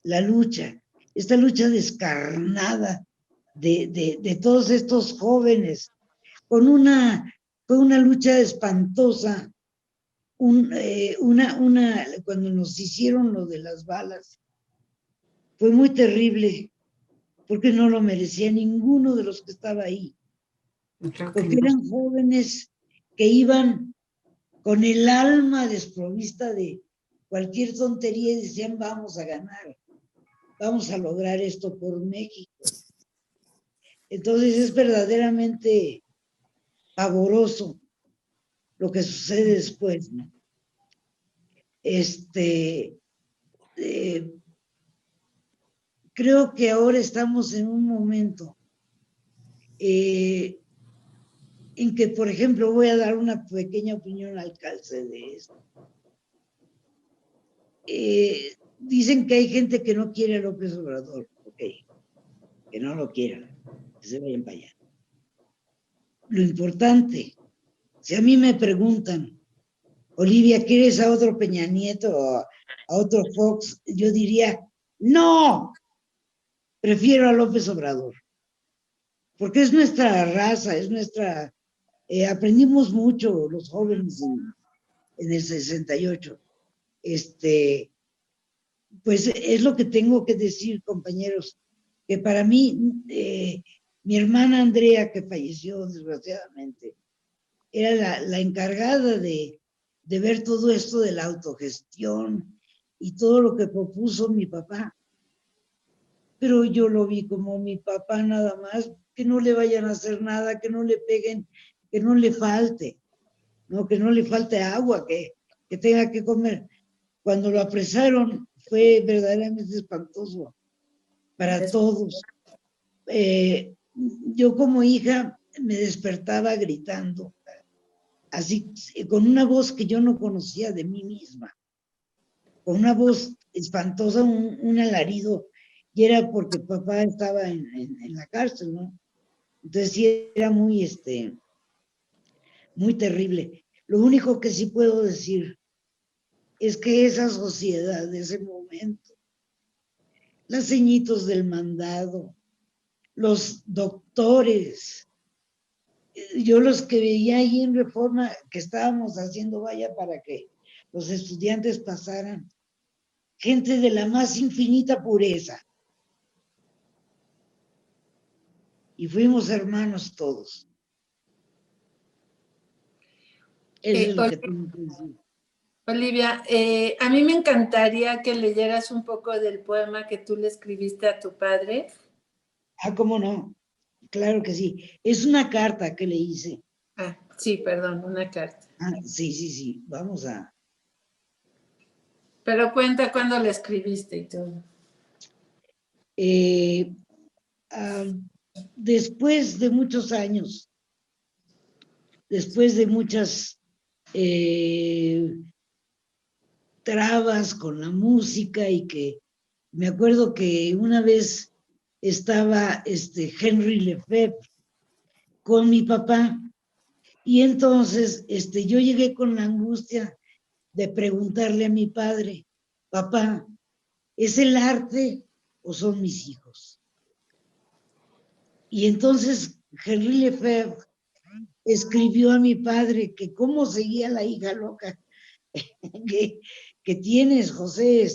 la lucha, esta lucha descarnada de todos estos jóvenes, con una lucha espantosa, cuando nos hicieron lo de las balas, fue muy terrible, porque no lo merecía ninguno de los que estaba ahí, porque eran jóvenes que iban con el alma desprovista de cualquier tontería y decían, vamos a ganar, vamos a lograr esto por México. Entonces es verdaderamente pavoroso lo que sucede después, ¿no? Creo que ahora estamos en un momento en que, por ejemplo, voy a dar una pequeña opinión al calce de esto. Dicen que hay gente que no quiere a López Obrador, ok, que no lo quieran, que se vayan para allá. Lo importante, si a mí me preguntan, Olivia, ¿quieres a otro Peña Nieto o a otro Fox? Yo diría, no, prefiero a López Obrador, porque es nuestra raza, es nuestra... aprendimos mucho los jóvenes en el 68. Pues es lo que tengo que decir, compañeros, que para mí, mi hermana Andrea, que falleció desgraciadamente, era la encargada de ver todo esto de la autogestión y todo lo que propuso mi papá. Pero yo lo vi como mi papá nada más, que no le vayan a hacer nada, que no le peguen, que no le falte, ¿no? Que no le falte agua, que tenga que comer. Cuando lo apresaron fue verdaderamente espantoso para todos. Yo como hija me despertaba gritando, así, con una voz que yo no conocía de mí misma, con una voz espantosa, un alarido, y era porque papá estaba en la cárcel, ¿no? Entonces sí era muy terrible. Lo único que sí puedo decir es que esa sociedad de ese momento, las ceñitos del mandado, los doctores, yo los que veía ahí en Reforma, que estábamos haciendo vaya para que los estudiantes pasaran, gente de la más infinita pureza. Y fuimos hermanos todos. Eso es lo que tengo que decir. Olivia, a mí me encantaría que leyeras un poco del poema que tú le escribiste a tu padre. Ah, ¿cómo no? Claro que sí. Es una carta que le hice. Ah, sí, perdón, una carta. Ah, sí. Vamos a... Pero cuenta cuándo la escribiste y todo. Después de muchos años, después de muchas trabas con la música, y que me acuerdo que una vez estaba Henry Lefebvre con mi papá, y entonces yo llegué con la angustia de preguntarle a mi padre, papá, ¿es el arte o son mis hijos? Y entonces Henry Lefebvre escribió a mi padre que cómo seguía la hija loca que tienes, José,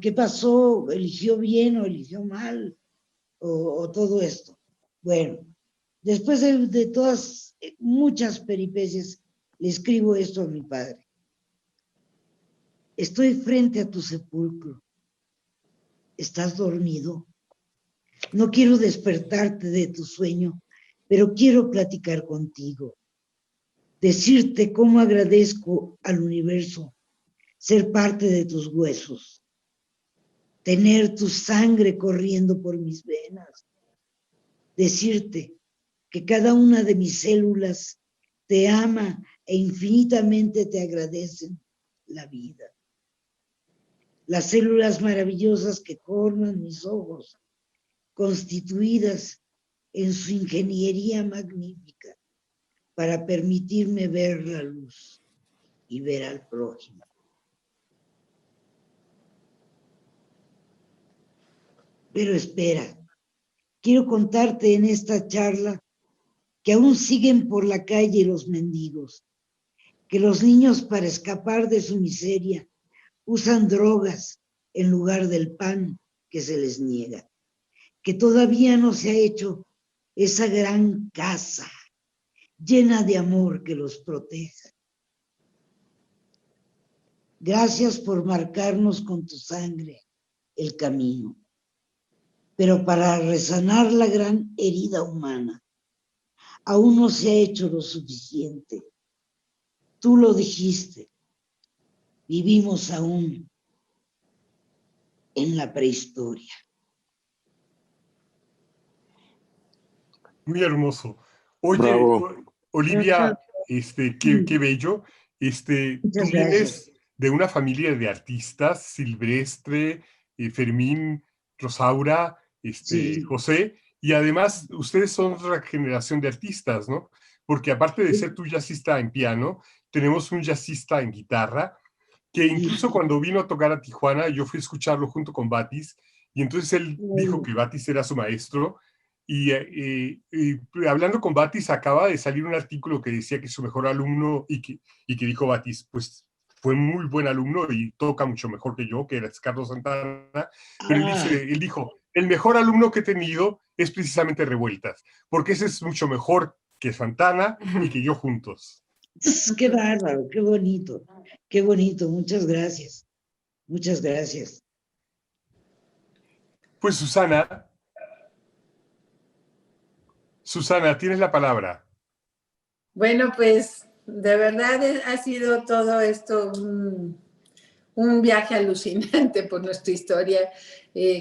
¿qué pasó? ¿Eligió bien o eligió mal? O todo esto. Bueno, después de todas, muchas peripecias, le escribo esto a mi padre. Estoy frente a tu sepulcro. ¿Estás dormido? No quiero despertarte de tu sueño, pero quiero platicar contigo. Decirte cómo agradezco al universo ser parte de tus huesos, tener tu sangre corriendo por mis venas, decirte que cada una de mis células te ama e infinitamente te agradecen la vida. Las células maravillosas que forman mis ojos, constituidas en su ingeniería magnífica para permitirme ver la luz y ver al prójimo. Pero espera, quiero contarte en esta charla que aún siguen por la calle los mendigos, que los niños para escapar de su miseria usan drogas en lugar del pan que se les niega, que todavía no se ha hecho esa gran casa llena de amor que los proteja. Gracias por marcarnos con tu sangre el camino, pero para resanar la gran herida humana, aún no se ha hecho lo suficiente. Tú lo dijiste, vivimos aún en la prehistoria. Muy hermoso. Oye, Bravo. Olivia, qué bello. Tú Muchas vienes gracias. de una familia de artistas, Silvestre, Fermín, Rosaura, Sí. José, y además ustedes son otra generación de artistas, ¿no? Porque aparte de ser tú jazzista en piano, tenemos un jazzista en guitarra, que incluso cuando vino a tocar a Tijuana, yo fui a escucharlo junto con Batis, y entonces él dijo que Batis era su maestro, y hablando con Batis acaba de salir un artículo que decía que su mejor alumno, y que dijo Batis, pues fue muy buen alumno y toca mucho mejor que yo, que era Carlos Santana, pero él dijo, el mejor alumno que he tenido es precisamente Revueltas, porque ese es mucho mejor que Santana y que yo juntos. Qué bárbaro, qué bonito, muchas gracias, muchas gracias. Pues Susana, tienes la palabra. Bueno, pues de verdad ha sido todo esto un viaje alucinante por nuestra historia.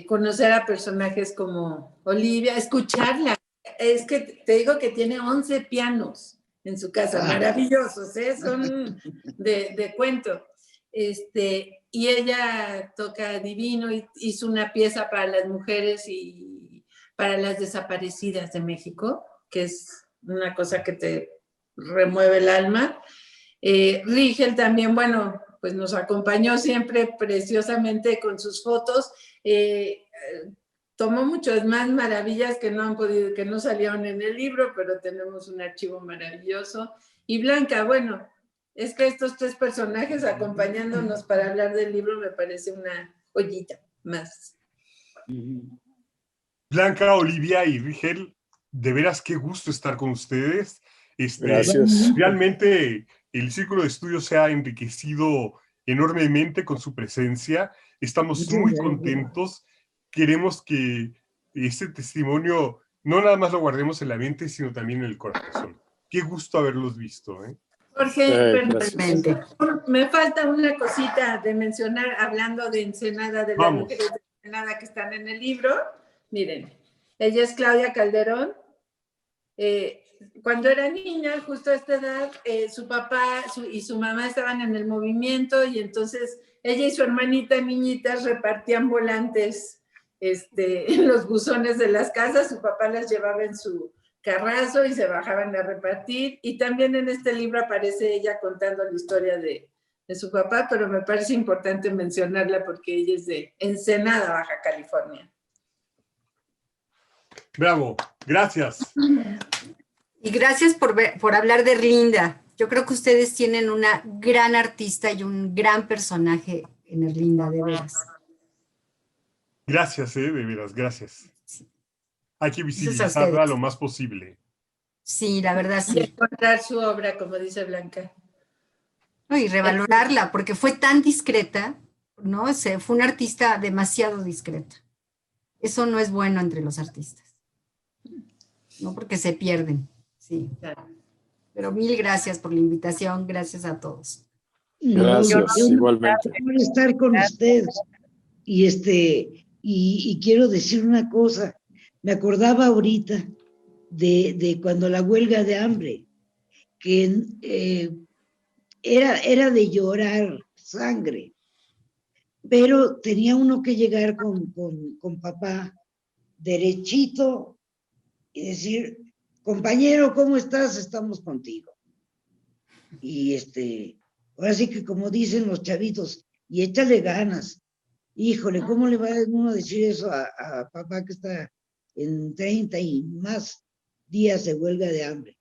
Conocer a personajes como Olivia, escucharla. Es que te digo que tiene 11 pianos en su casa, maravillosos, son de cuento. Y ella toca divino, hizo una pieza para las mujeres y para las desaparecidas de México, que es una cosa que te remueve el alma. Rigel también, bueno, pues nos acompañó siempre preciosamente con sus fotos. Tomó muchas más maravillas que no salieron en el libro, pero tenemos un archivo maravilloso. Y Blanca, bueno, es que estos tres personajes acompañándonos para hablar del libro me parece una joyita más. Blanca, Olivia y Rigel, de veras qué gusto estar con ustedes. Gracias. Realmente el Círculo de Estudios se ha enriquecido enormemente con su presencia. Estamos muy contentos. Queremos que este testimonio no nada más lo guardemos en la mente, sino también en el corazón. Qué gusto haberlos visto, ¿eh? Jorge, Gracias. me falta una cosita de mencionar, hablando de Ensenada, de las mujeres de Ensenada que están en el libro. Miren, ella es Claudia Calderón. Cuando era niña, justo a esta edad, su papá y su mamá estaban en el movimiento y entonces ella y su hermanita niñitas repartían volantes en los buzones de las casas. Su papá las llevaba en su carrazo y se bajaban a repartir. Y también en este libro aparece ella contando la historia de su papá, pero me parece importante mencionarla porque ella es de Ensenada, Baja California. Bravo, gracias. Y gracias por hablar de Erlinda. Yo creo que ustedes tienen una gran artista y un gran personaje en Erlinda, de veras. Gracias, de veras, gracias. Hay que Gracias a visibilizarla ustedes. lo más posible. Sí, la verdad Y sí. encontrar su obra, como dice Blanca. No, y revalorarla, porque fue tan discreta, ¿no? Fue una artista demasiado discreta. Eso no es bueno entre los artistas, ¿no? Porque se pierden, sí. Claro. Pero mil gracias por la invitación, gracias a todos. No, Gracias, igualmente. por estar con ustedes. Y quiero decir una cosa, me acordaba ahorita de cuando la huelga de hambre, que era de llorar sangre, pero tenía uno que llegar con papá derechito y decir, compañero, ¿cómo estás? Estamos contigo. Y ahora sí que como dicen los chavitos, y échale ganas. Híjole, ¿cómo le va uno a decir eso a papá que está en 30 y más días de huelga de hambre?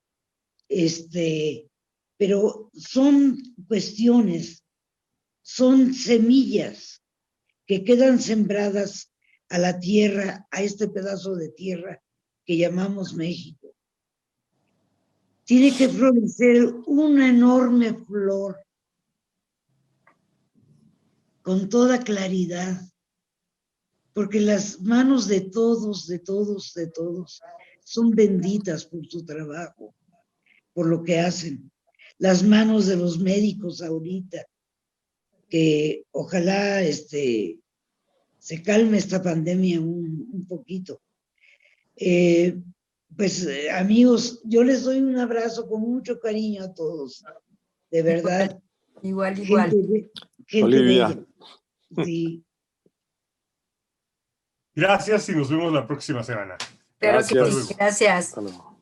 Pero son cuestiones, son semillas que quedan sembradas a la tierra, a este pedazo de tierra que llamamos México. Tiene que florecer una enorme flor con toda claridad, porque las manos de todos, de todos, de todos, son benditas por su trabajo, por lo que hacen. Las manos de los médicos ahorita, que ojalá se calme esta pandemia un poquito. Amigos, yo les doy un abrazo con mucho cariño a todos, de verdad. Igual. Gente Olivia. bella. Sí. Gracias y nos vemos la próxima semana. Claro que sí, Gracias. gracias. Hasta luego.